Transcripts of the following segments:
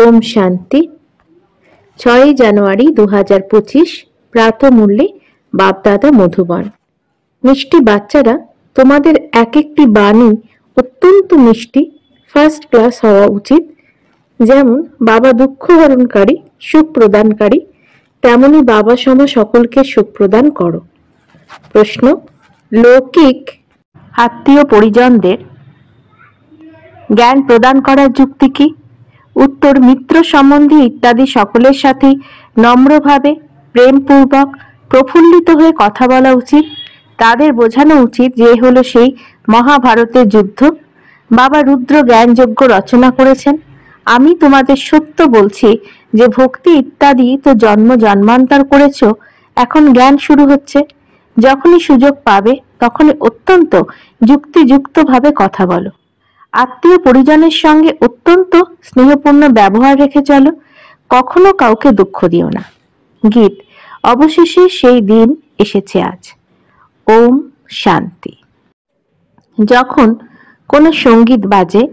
ওম শান্তি। 6 জানুয়ারি 2025 প্রাতঃমূল্যে বাপদাদা মধুবন। মিষ্টি বাচ্চারা, তোমাদের এক একটি বাণী অত্যন্ত মিষ্টি, ফার্স্ট ক্লাস হওয়া উচিত। যেমন বাবা দুঃখ হরণকারী, সুখ প্রদানকারী, তেমনি বাবা সম সকলকে সুখ প্রদান করো। প্রশ্ন: লৌকিক আত্মীয় পরিজনদের জ্ঞান প্রদান করার যুক্তি কি? উত্তর: মিত্র সম্বন্ধী ইত্যাদি সকলের সাথে নম্রভাবে, প্রেমপূর্বক, প্রফুল্লিত হয়ে কথা বলা উচিত। তাদের বোঝানো উচিত যে হলো সেই মহাভারতের যুদ্ধ। বাবা রুদ্র জ্ঞানযজ্ঞ রচনা করেছেন। আমি তোমাদের সত্য বলছি যে ভক্তি ইত্যাদি তো জন্ম জন্মান্তর করেছ, এখন জ্ঞান শুরু হচ্ছে। যখনই সুযোগ পাবে তখনই অত্যন্ত যুক্তিযুক্তভাবে কথা বলো। আত্মীয় পরিজনের সঙ্গে অত্যন্ত স্নেহপূর্ণ ব্যবহার রেখে চলো। কখনো কাউকে দুঃখ দিও না। গীত। অবশেষে সেই দিন এসেছে আজ। ওম শান্তি। যখন কোনো সঙ্গীত বাজে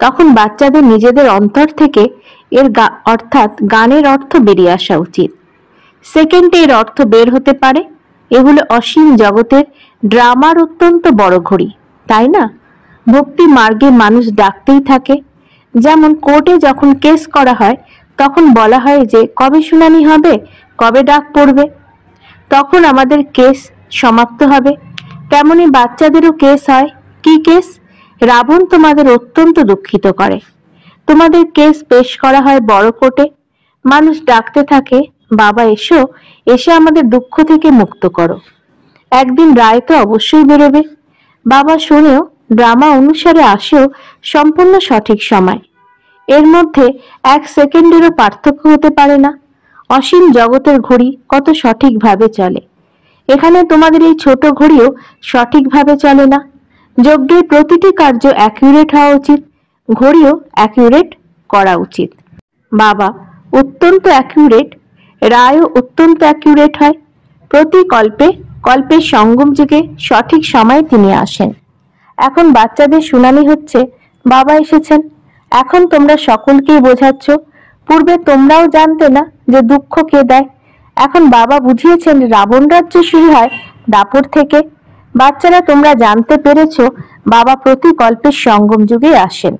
তখন বাচ্চাদের নিজেদের অন্তর থেকে এর অর্থাৎ গানের অর্থ বেরিয়ে আসা উচিত। সেকেন্ডে এর অর্থ বের হতে পারে। এগুলো অসীম জগতের ড্রামার অত্যন্ত বড় ঘড়ি, তাই না? ভক্তি মার্গে মানুষ ডাকতেই থাকে। যেমন কোর্টে যখন কেস করা হয় তখন বলা হয় যে কবে শুনানি হবে, কবে ডাক পড়বে, তখন আমাদের কেস সমাপ্ত হবে। তেমনি বাচ্চাদেরও কেস হয়। কি কেস? রাবণ তোমাদের অত্যন্ত দুঃখিত করে। তোমাদের কেস পেশ করা হয় বড় কোর্টে। মানুষ ডাকতে থাকে, বাবা এসো, এসে আমাদের দুঃখ থেকে মুক্ত করো। একদিন রায় তো অবশ্যই বেরোবে। বাবা শুনেও ড্রামা অনুসারে আসেও সম্পূর্ণ সঠিক সময়। এর মধ্যে 1 সেকেন্ডেরও পার্থক্য হতে পারে না। অসীম জগতের ঘড়ি কত সঠিকভাবে চলে। এখানে তোমাদের এই ছোট ঘড়িও সঠিকভাবে চলে না। যজ্ঞের প্রতিটি কার্য অ্যাকিউরেট হওয়া উচিত, ঘড়িও অ্যাকিউরেট করা উচিত। বাবা অত্যন্ত অ্যাকিউরেট, রায়ও অত্যন্ত অ্যাকিউরেট হয়। প্রতি কল্পে কল্পের সঙ্গম যুগে সঠিক সময়ে তিনি আসেন। এখন বাচ্চাদের শুনানি হচ্ছে, বাবা এসেছেন। এখন তোমরা সকলকেই বোঝাচ্ছ। পূর্বে তোমরাও জানতে না যে দুঃখ কে দেয়। এখন বাবা বুঝিয়েছেন রাবণ রাজ্য শুরু হয় দাপর থেকে। বাচ্চারা, তোমরা জানতে পেরেছ বাবা প্রতি কল্পের সঙ্গম যুগে আসেন।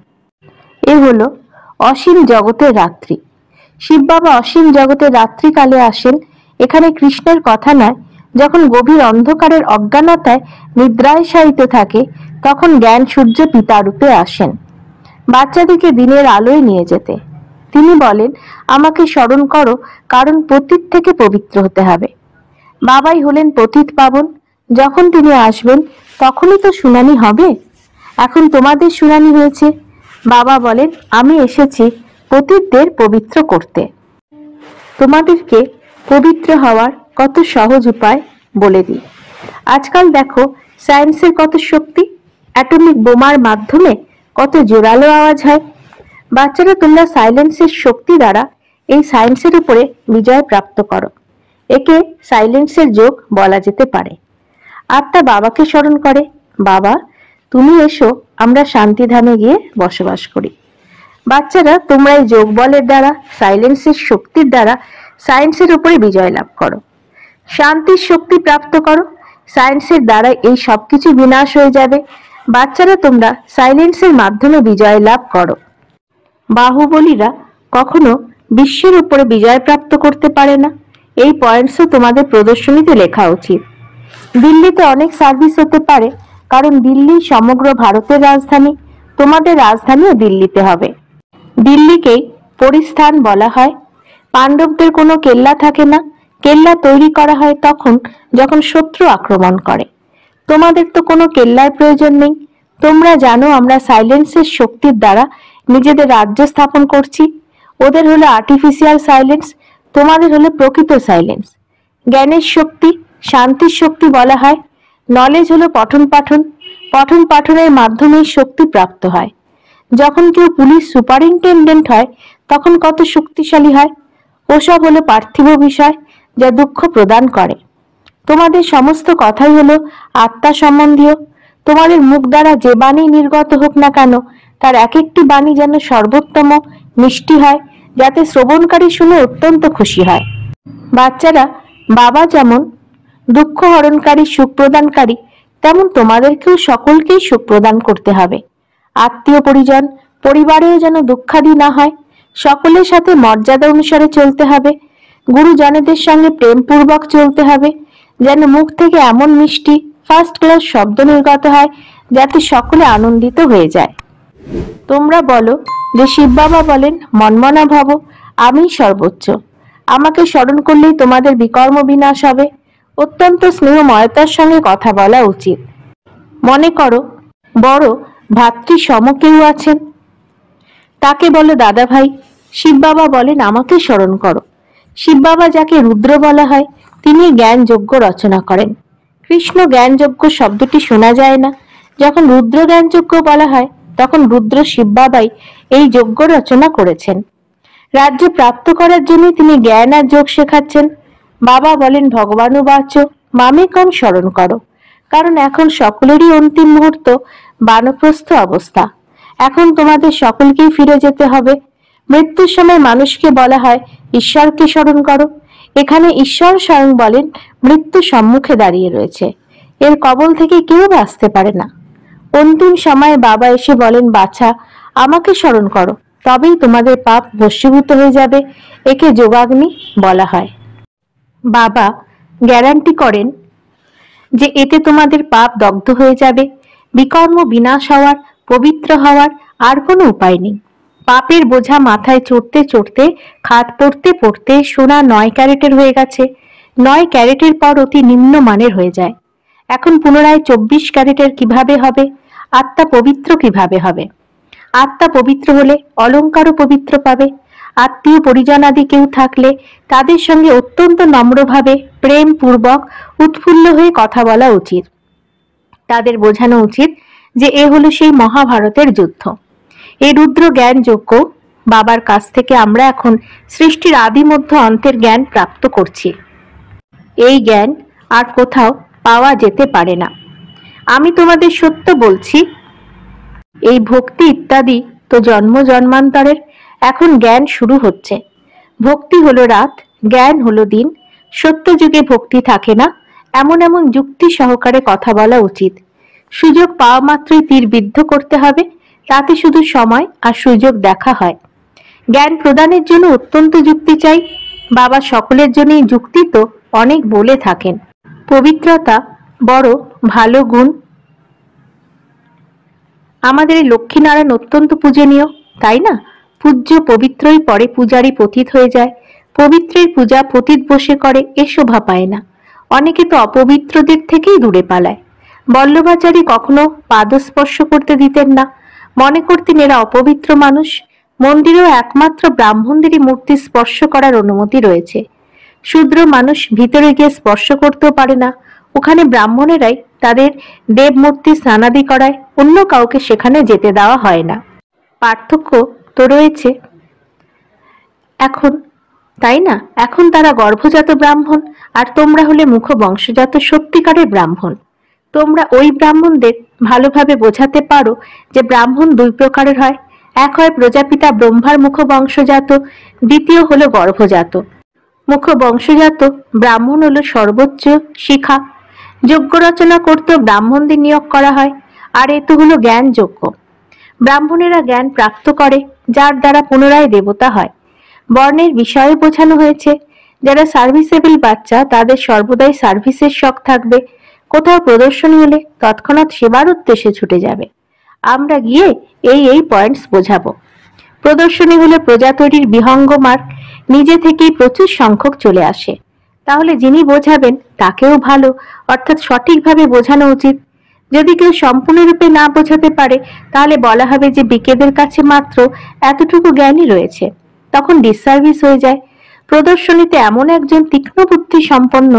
এ হলো অসীম জগতের রাত্রি। শিব বাবা অসীম জগতের রাত্রিকালে আসেন। এখানে কৃষ্ণের কথা নয়। যখন গভীর অন্ধকারের অজ্ঞানতায় নিদ্রায় শায়িত থাকে তখন জ্ঞান সূর্য পিতা রূপে আসেন বাচ্চাদেরকে দিনের আলোয় নিয়ে যেতে। তিনি বলেন, আমাকে স্মরণ করো, কারণ পতিত থেকে পবিত্র হতে হবে। বাবাই হলেন পতিত পাবন। যখন তিনি আসবেন তখনই তো শুনানি হবে। এখন তোমাদের শুনানি হয়েছে। বাবা বলেন, আমি এসেছি পতিতদের পবিত্র করতে। তোমাদেরকে পবিত্র হওয়ার কত সহজ উপায় বলে দিই। আজকাল দেখো সায়েন্সের কত শক্তি। অ্যাটমিক বোমার মাধ্যমে কত জোরালো আওয়াজ হয়। বাচ্চারা, তোমরা সাইলেন্সের শক্তি দ্বারা এই সায়েন্সের উপরে বিজয় প্রাপ্ত করো। একে সাইলেন্সের যোগ বলা যেতে পারে। আত্মা বাবাকে স্মরণ করে, বাবা তুমি এসো, আমরা শান্তিধামে গিয়ে বসবাস করি। বাচ্চারা, তোমরা এই যোগ বলের দ্বারা, সাইলেন্সের শক্তির দ্বারা সায়েন্সের উপরে বিজয় লাভ করো। শান্তির শক্তি প্রাপ্ত করো। সায়েন্সের দ্বারা এই সবকিছু বিনাশ হয়ে যাবে। বাচ্চারা, তোমরা সাইলেন্সের মাধ্যমে বিজয় লাভ করো। বাহুবলীরা কখনো বিশ্বের উপরে বিজয় প্রাপ্ত করতে পারে না। এই পয়েন্টসও তোমাদের প্রদর্শনীতে লেখা উচিত। দিল্লিতে অনেক সার্ভিস হতে পারে, কারণ দিল্লি সমগ্র ভারতের রাজধানী। তোমাদের রাজধানীও দিল্লিতে হবে। দিল্লিকেই পরিস্থান বলা হয়। পাণ্ডবদের কোনো কেল্লা থাকে না। কেল্লা তৈরি করা হয় তখন যখন শত্রু আক্রমণ করে। তোমাদের তো কোনো কেল্লার প্রয়োজন নেই। তোমরা জানো আমরা সাইলেন্সের শক্তির দ্বারা নিজেদের রাজ্য স্থাপন করছি। ওদের হলো আর্টিফিশিয়াল সাইলেন্স, তোমাদের হলো প্রকৃত সাইলেন্স। জ্ঞানের শক্তি, শান্তির শক্তি বলা হয়। নলেজ হলো পঠন পাঠন। পঠন পাঠনের মাধ্যমেই শক্তি প্রাপ্ত হয়। যখন কেউ পুলিশ সুপারিনটেন্ডেন্ট হয় তখন কত শক্তিশালী হয়। ওসব হলো পার্থিব বিষয় যা দুঃখ প্রদান করে। তোমাদের সমস্ত কথাই হলো আত্মা সম্বন্ধীয়। তোমাদের মুখ দ্বারা যে বাণী নির্গত হোক না কেন, তার এক একটি বাণী যেন সর্বোত্তম মিষ্টি হয়, যাতে শ্রবণকারী শুনে অত্যন্ত খুশি হয়। বাচ্চারা, বাবা যেমন দুঃখ হরণকারী, সুখ প্রদানকারী, তেমন তোমাদেরকেও সকলকেই সুখ প্রদান করতে হবে। আত্মীয় পরিজন, পরিবারেও যেন দুঃখাদি না হয়। সকলের সাথে মর্যাদা অনুসারে চলতে হবে। গুরুজনদের সঙ্গে প্রেমপূর্বক চলতে হবে, যেন মুখ থেকে এমন মিষ্টি ফার্স্ট ক্লাস শব্দ নির্গত হয় যাতে সকলে আনন্দিত হয়ে যায়। তোমরা বলো যে শিব বাবা বলেন, মনমনা ভব, আমি সর্বোচ্চ, আমাকে স্মরণ করলেই তোমাদের বিকর্ম বিনাশ হবে। অত্যন্ত স্নেহময়তার সঙ্গে কথা বলা উচিত। মনে করো বড় ভাতৃ সম কেউ আছেন, তাকে বলো দাদা ভাই। শিব বাবা বলেন, আমাকে স্মরণ করো। শিব বাবা, যাকে রুদ্র বলা হয়, তিনি জ্ঞান যজ্ঞ রচনা করেন। কৃষ্ণ জ্ঞান যজ্ঞ শব্দটি শোনা যায় না। যখন রুদ্র জ্ঞান যজ্ঞ বলা হয়, তখন রুদ্র শিব বাবাই এই যজ্ঞ রচনা করেছেন। রাজ্য প্রাপ্ত করার জন্য তিনি জ্ঞান আর যোগ শেখাচ্ছেন। বাবা বলেন, ভগবানুবাচ মামেকং স্মরণ করো। কারণ এখন সকলেরই অন্তিম মুহূর্ত, বানপ্রস্থ অবস্থা। এখন তোমাদের সকলকেই ফিরে যেতে হবে। মৃত্যুর সময় মানুষকে বলা হয় ঈশ্বরকে স্মরণ করো। এখানে ঈশ্বর স্বয়ং বলেন, মৃত্যু সম্মুখে দাঁড়িয়ে রয়েছে, এর কবল থেকে কেউ বাঁচতে পারে না। অন্তিম সময়ে বাবা এসে বলেন, বাছা, আমাকে স্মরণ করো, তবেই তোমাদের পাপ ভস্মীভূত হয়ে যাবে। একে যোগাগ্নি বলা হয়। বাবা গ্যারান্টি করেন যে এতে তোমাদের পাপ দগ্ধ হয়ে যাবে। বিকর্ম বিনাশ হওয়ার, পবিত্র হওয়ার আর কোনো উপায় নেই। পাপের বোঝা মাথায় চড়তে চড়তে, খাদ পড়তে পড়তে সোনা 9 ক্যারেটের হয়ে গেছে। 9 ক্যারেটের পর অতি নিম্ন মানের হয়ে যায়। এখন পুনরায় 24 ক্যারেটের কিভাবে হবে? আত্মা পবিত্র কিভাবে হবে? আত্মা পবিত্র হলে অলঙ্কারও পবিত্র পাবে। আত্মীয় পরিজনাদি কেউ থাকলে তাদের সঙ্গে অত্যন্ত নম্রভাবে, প্রেম পূর্বক, উৎফুল্ল হয়ে কথা বলা উচিত। তাদের বোঝানো উচিত যে এ হলো সেই মহাভারতের যুদ্ধ। এই রুদ্র জ্ঞান যজ্ঞ বাবার কাছ থেকে আমরা এখন সৃষ্টির আদি মধ্য অন্তের জ্ঞান প্রাপ্ত করছি। এই জ্ঞান আর কোথাও পাওয়া যেতে পারে না। আমি তোমাদের সত্য বলছি, এই ভক্তি ইত্যাদি তো জন্ম জন্মান্তরের। এখন জ্ঞান শুরু হচ্ছে। ভক্তি হলো রাত, জ্ঞান হলো দিন। সত্য যুগে ভক্তি থাকে না, এমন এমন যুক্তি সহকারে কথা বলা উচিত। সুযোগ পাওয়া মাত্রই তীর বিদ্ধ করতে হবে, তাতে শুধু সময় আর সুযোগ দেখা হয়। জ্ঞান প্রদানের জন্য অত্যন্ত যুক্তি চাই। বাবা সকলের জন্যই যুক্তি তো অনেক বলে থাকেন। পবিত্রতা বড় ভালো গুণ। আমাদের এই লক্ষ্মীনারায়ণ অত্যন্ত পূজনীয়, তাই না? পূজ্য পবিত্রই পরে পূজারী পতিত হয়ে যায়। পবিত্রের পূজা পতিত বসে করে, এ শোভা পায় না। অনেকে তো অপবিত্রদের থেকেই দূরে পালায়। বল্লভাচারী কখনো পাদস্পর্শ করতে দিতেন না, মনে করতেন এরা অপবিত্র মানুষ। মন্দিরেও একমাত্র ব্রাহ্মণদেরই মূর্তি স্পর্শ করার অনুমতি রয়েছে। শূদ্র মানুষ ভিতরে গিয়ে স্পর্শ করতেও পারে না। ওখানে ব্রাহ্মণেরাই তাদের দেবমূর্তি স্নানাদি করায়, অন্য কাউকে সেখানে যেতে দেওয়া হয় না। পার্থক্য তো রয়েছে এখন, তাই না? এখন তারা গর্ভজাত ব্রাহ্মণ, আর তোমরা হলে মুখ বংশজাত সত্যিকারের ব্রাহ্মণ। তোমরা ওই ব্রাহ্মণদের ভালোভাবে বোঝাতে পারো যে ব্রাহ্মণ 2 প্রকারের হয়। এক হয় প্রজাপিতা ব্রহ্মার মুখ বংশজাত, দ্বিতীয় হলো গর্ভজাত। মুখ বংশজাত ব্রাহ্মণ হলো সর্বোচ্চ শিখা। যজ্ঞ রচনা করতেও ব্রাহ্মণদের নিয়োগ করা হয়। আর এ তো হলো জ্ঞান যজ্ঞ। ব্রাহ্মণেরা জ্ঞান প্রাপ্ত করে, যার দ্বারা পুনরায় দেবতা হয়। বর্ণের বিষয়ে বোঝানো হয়েছে। যারা সার্ভিসেবল বাচ্চা, তাদের সর্বদাই সার্ভিসের শখ থাকবে। কোথাও প্রদর্শনী হলে তৎক্ষণাৎ সেবার উদ্দেশ্যে ছুটে যাবে। আমরা গিয়ে এই পয়েন্টস বোঝাবো। প্রদর্শনী হলে প্রজা তৈরির বিহঙ্গ মার্গ, নিজে থেকেই প্রচুর সংখ্যক চলে আসে। তাহলে যিনি বোঝাবেন তাকেও ভালো অর্থাৎ সঠিকভাবে বোঝানো উচিত। যদি কেউ সম্পূর্ণরূপে না বোঝাতে পারে, তাহলে বলা হবে যে বিকেদের কাছে মাত্র এতটুকু জ্ঞানই রয়েছে, তখন ডিসসার্ভিস হয়ে যায়। প্রদর্শনীতে এমন একজন তীক্ষ্ণ বুদ্ধি সম্পন্ন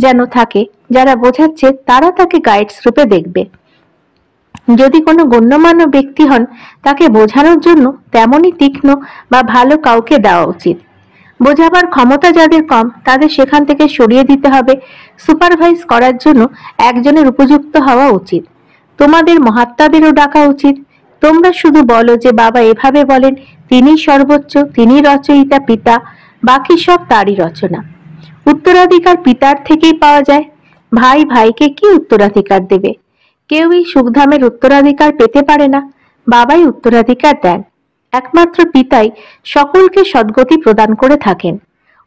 যেন থাকে, যারা বোঝাচ্ছে তারা তাকে গাইডস রূপে দেখবে। যদি কোনো গণ্যমান্য ব্যক্তি হন, তাকে বোঝানোর জন্য তেমনই তীক্ষ্ণ বা ভালো কাউকে দেওয়া উচিত। বোঝাবার ক্ষমতা যাদের কম, তাদের সেখান থেকে সরিয়ে দিতে হবে। সুপারভাইজ করার জন্য একজনের উপযুক্ত হওয়া উচিত। তোমাদের মহাত্মাদেরও ডাকা উচিত। তোমরা শুধু বলো যে বাবা এভাবে বলেন, তিনি সর্বোচ্চ, তিনি রচয়িতা পিতা, বাকি সব তারই রচনা। উত্তরাধিকার পিতার থেকেই পাওয়া যায়। ভাই ভাইকে কি উত্তরাধিকার দেবে? কেউই সুখধামের উত্তরাধিকার পেতে পারে না, বাবাই উত্তরাধিকার দেন। একমাত্র পিতাই সকলকে সদ্গতি প্রদান করে থাকেন।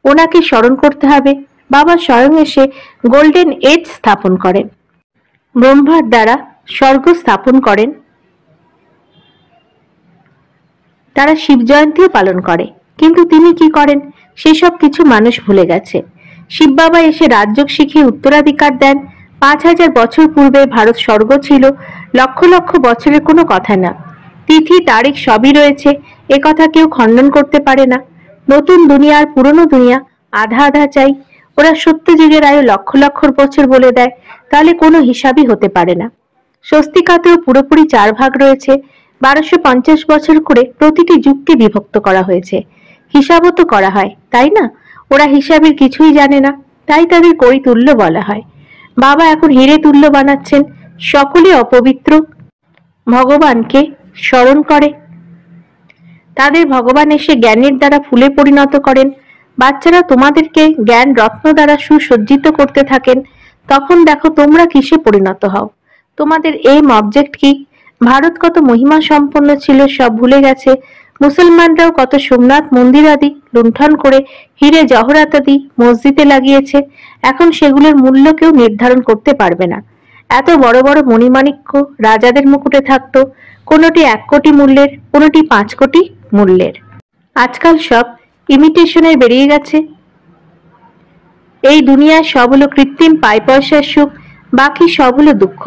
ওনাকে স্মরণ করতে হবে। বাবা স্বয়ং এসে গোল্ডেন এজ স্থাপন করেন, ব্রহ্মার দ্বারা স্বর্গ স্থাপন করেন। তারা শিব জয়ন্তীও পালন করে, কিন্তু তিনি কি করেন সেসব কিছু মানুষ ভুলে গেছে। শিব বাবা এসে রাজযোগ শিখিয়ে উত্তরাধিকার দেন। 5000 বছর পূর্বে ভারত স্বর্গ ছিল, লক্ষ লক্ষ বছরের কোনো কথা না। তিথি তারিখ সবই রয়েছে, এ কথা কেউ খণ্ডন করতে পারে না। নতুন দুনিয়া আর পুরনো দুনিয়া আধা আধা চাই। ওরা সত্য যুগের আয়ু লক্ষ লক্ষ বছর বলে দেয়, তাহলে কোনো হিসাবই হতে পারে না। স্বস্তিকাতেও পুরোপুরি 4 ভাগ রয়েছে। 1250 বছর করে প্রতিটি যুগকে বিভক্ত করা হয়েছে। হিসাবও তো করা হয়, তাই না? ওরা হিসাবের কিছুই জানে না, তাই তাদের কড়ি তুল্য বলা হয়। বাবা এখন হিরে তুল্য বানাচ্ছেন। সকলে অপবিত্র ভগবানকে স্মরণ করে, তাদের ভগবান এসে জ্ঞানের দ্বারা ফুলে পরিণত করেন। বাচ্চারা তোমাদেরকে জ্ঞান রত্ন দ্বারা সুসজ্জিত করতে থাকেন। তখন দেখো তোমরা কিসে পরিণত হও। তোমাদের এইম অবজেক্ট কি? ভারত কত মহিমা সম্পন্ন ছিল সব ভুলে গেছে। মুসলমানরাও কত সোমনাথ মন্দির আদি লুণ্ঠন করে হিরে জহরাত আদি মসজিদে লাগিয়েছে। এখন সেগুলোর মূল্য কেউ নির্ধারণ করতে পারবে না। এত বড় বড় মণিমাণিক্য রাজাদের মুকুটে থাকতো, কোনোটি 1 কোটি মূল্যের, কোনোটি 5 কোটি মূল্যের। আজকাল সব ইমিটেশনের বেরিয়ে গেছে। এই দুনিয়ায় সব হলো কৃত্রিম পাই পয়সার সুখ, বাকি সব হলো দুঃখ।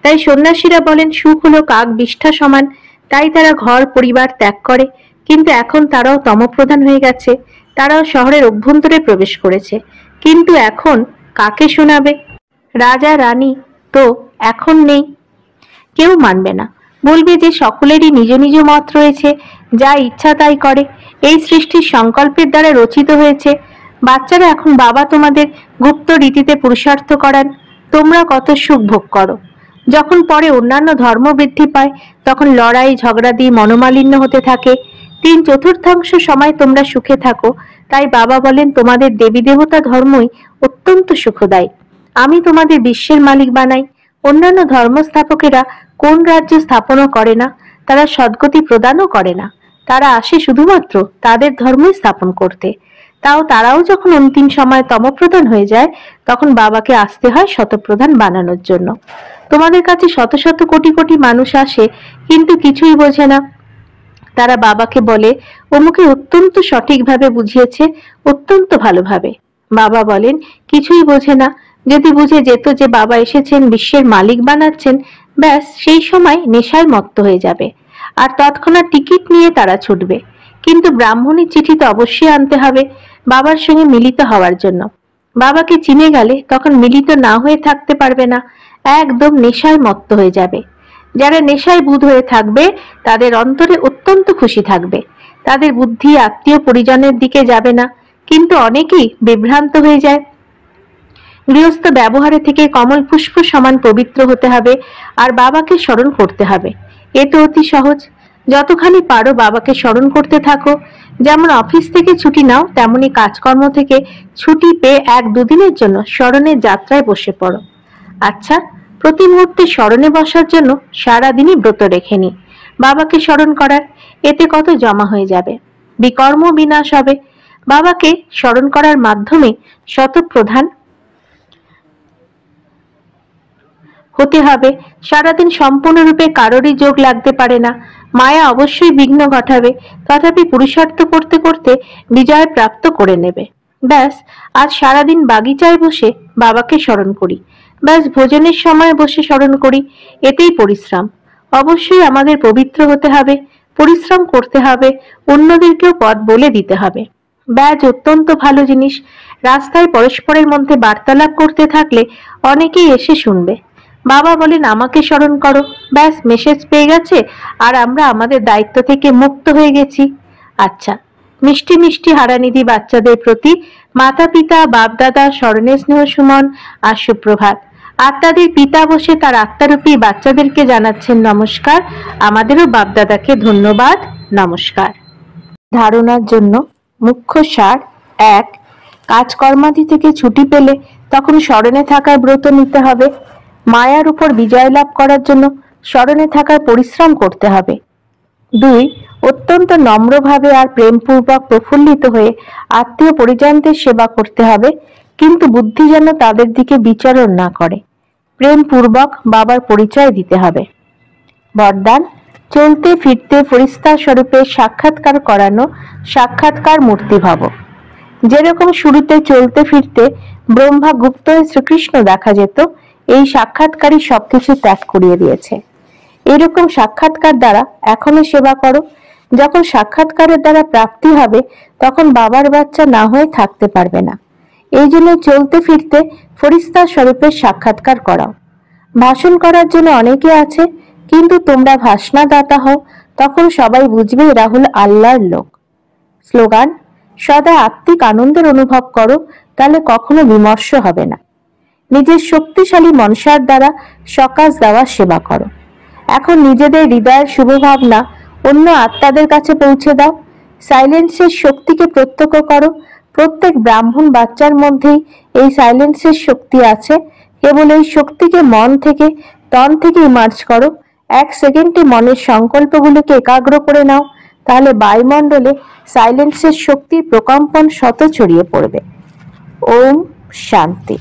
তাই সন্ন্যাসীরা বলেন সুখ হলো কাক বিষ্ঠা সমান। তাই তারা ঘর পরিবার ত্যাগ করে। কিন্তু এখন তারাও তমপ্রধান হয়ে গেছে, তারাও শহরের অভ্যন্তরে প্রবেশ করেছে। কিন্তু এখন কাকে শোনাবে? রাজা রানী তো এখন নেই, কেউ মানবে না, বলবে যে সকলেরই নিজ নিজ মত রয়েছে, যা ইচ্ছা তাই করে, এই সৃষ্টির সংকল্পের দ্বারা রচিত হয়েছে। বাচ্চারা এখন বাবা তোমাদের গুপ্ত রীতিতে পুরুষার্থ করান, তোমরা কত সুখ ভোগ করো। যখন পরে অন্যান্য ধর্ম বৃদ্ধি পায় তখন লড়াই ঝগড়া দিয়ে মনোমালিন্য হতে থাকে। 3/4 সময় তোমরা সুখে থাকো। তাই বাবা বলেন তোমাদের দেবী দেবতা ধর্মই অত্যন্ত সুখদায়ী। আমি তোমাদের বিশ্বের মালিক বানাই। অন্যান্য ধর্ম স্থাপকেরা কোন রাজ্য স্থাপনও করে না, তারা সদ্গতি প্রদানও করে না। তারা আসে শুধুমাত্র তাদের ধর্মই স্থাপন করতে। তারাও যখন অন্তিম সময় তমপ্রধান হয়ে যায় তখন বাবাকে আসতে হয় শতপ্রধান বানানোর জন্য। তোমাদের কাছে শত শত কোটি কোটি মানুষ আসে, কিন্তু কিছুই বোঝে না। তারা বাবাকে বলে অমুকে অত্যন্ত সঠিকভাবে বুঝিয়েছে, অত্যন্ত ভালোভাবে। বাবা বলেন কিছুই বোঝে না। যদি বুঝে যেত যে বাবা এসেছেন বিশ্বের মালিক বানাচ্ছেন, ব্যাস সেই সময় নেশায় মত্ত হয়ে যাবে আর তৎক্ষণাৎ টিকিট নিয়ে তারা ছুটবে। কিন্তু ব্রাহ্মণের চিঠি তো অবশ্যই আনতে হবে বাবার সঙ্গে মিলিত হওয়ার জন্য। বাবাকে চিনে গেলে তখন মিলিত না হয়ে থাকতে পারবে না, একদম নেশায় মত্ত হয়ে যাবে। যারা নেশায় বুধ হয়ে থাকবে তাদের অন্তরে অত্যন্ত খুশি থাকবে, তাদের বুদ্ধি আত্মীয় পরিজনের দিকে যাবে না। কিন্তু অনেকেই বিভ্রান্ত হয়ে যায়। গৃহস্থ ব্যবহারে থেকে কমল পুষ্প সমান পবিত্র হতে হবে আর বাবাকে স্মরণ করতে হবে। এ তো অতি সহজ। যতখানি পারো বাবাকে স্মরণ করতে থাকো। যেমন অফিস থেকে ছুটি নাও, তেমনি কাজকর্ম থেকে ছুটি পেয়ে 1-2 দিনের জন্য স্মরণের যাত্রায় বসে পড়ো। আচ্ছা, প্রতি মুহূর্তে স্মরণে বসার জন্য সারাদিনই ব্রত রেখে নি বাবাকে স্মরণ করার, এতে কত জমা হয়ে যাবে, বিকর্ম বিনাশ হবে। বাবাকে স্মরণ করার মাধ্যমে শতপ্রধান হতে হবে। সারাদিন সম্পূর্ণরূপে কারোরই যোগ লাগতে পারে না, মায়া অবশ্যই বিঘ্ন ঘটাবে। তথাপি পুরুষার্থ করতে করতে বিজয় প্রাপ্ত করে নেবে। ব্যাস, আজ সারাদিন বাগিচায় বসে বাবাকে স্মরণ করি, ব্যাস ভোজনের সময় বসে স্মরণ করি, এতেই পরিশ্রম। অবশ্যই আমাদের পবিত্র হতে হবে, পরিশ্রম করতে হবে, অন্যদেরকেও পথ বলে দিতে হবে। ব্যাজ অত্যন্ত ভালো জিনিস। রাস্তায় পরস্পরের মধ্যে বার্তালাপ করতে থাকলে অনেকেই এসে শুনবে। বাবা বলেন আমাকে স্মরণ করো, ব্যাস মেসেজ পেয়ে গেছে আর আমরা আমাদের দায়িত্ব থেকে মুক্ত হয়ে গেছি। আচ্ছা, মিষ্টি মিষ্টি হারানিধি বাচ্চাদের প্রতি মাতা পিতা বাপ দাদা স্মরণে স্নেহ সুমন আর সুপ্রভাত। আত্মাদের পিতা বসে তার আত্মারূপী বাচ্চাদেরকে জানাচ্ছেন নমস্কার। আমাদেরও বাপ দাদাকে ধন্যবাদ, নমস্কার। ধারণার জন্য মুখ্য সার: 1. কাজকর্মাদি থেকে ছুটি পেলে তখন স্মরণে থাকার ব্রত নিতে হবে। মায়ার উপর বিজয় লাভ করার জন্য স্মরণে থাকার পরিশ্রম করতে হবে। 2. অত্যন্ত নম্রভাবে আর প্রেমপূর্বক প্রফুল্লিত হয়ে আত্মীয় পরিজনদের সেবা করতে হবে, কিন্তু বুদ্ধি যেন তাদের দিকে বিচারণ না করে। প্রেমপূর্বক বাবার পরিচয় দিতে হবে। বরদান: চলতে ফিরতে ফরিস্তা স্বরূপে সাক্ষাৎকার করানো সাক্ষাৎকার মূর্তি ভাব। যেরকম শুরুতে চলতে ফিরতে ব্রহ্মা গুপ্ত শ্রীকৃষ্ণ দেখা যেত, এই সাক্ষাৎকারই সবকিছু ত্যাগ করিয়ে দিয়েছে। এরকম সাক্ষাৎকার দ্বারা এখনো সেবা করো। যখন সাক্ষাৎকারের দ্বারা প্রাপ্তি হবে তখন বাবার বাচ্চা না হয়ে থাকতে পারবে না। এই জন্য চলতে ফিরতে ফরিস্তা স্বরূপের সাক্ষাৎকার করাও। ভাষণ করার জন্য অনেকে আছে, কিন্তু তোমরা ভাষণাদাতা হও, তখন সবাই বুঝবে এরা হলো আল্লাহর লোক। স্লোগান: সদা আত্মিক আনন্দের অনুভব করো, তাহলে কখনো বিমর্ষ হবে না। নিজের শক্তিশালী মনসার দ্বারা সকাশ দেওয়ার সেবা করো। এখন নিজেদের হৃদয়ের শুভ ভাবনা অন্য আত্মাদের কাছে পৌঁছে দাও। সাইলেন্সের শক্তিকে প্রত্যক্ষ করো। প্রত্যেক ব্রাহ্মণ বাচ্চার মধ্যেই এই সাইলেন্সের শক্তি আছে। কেবল এই শক্তিকে মন থেকে, তন থেকে ইমার্জ করো। 1 সেকেন্ডে মনের সংকল্পগুলোকে একাগ্র করে নাও, তাহলে বায়ুমণ্ডলে সাইলেন্সের শক্তির প্রকম্পন শত ছড়িয়ে পড়বে। ওম শান্তি।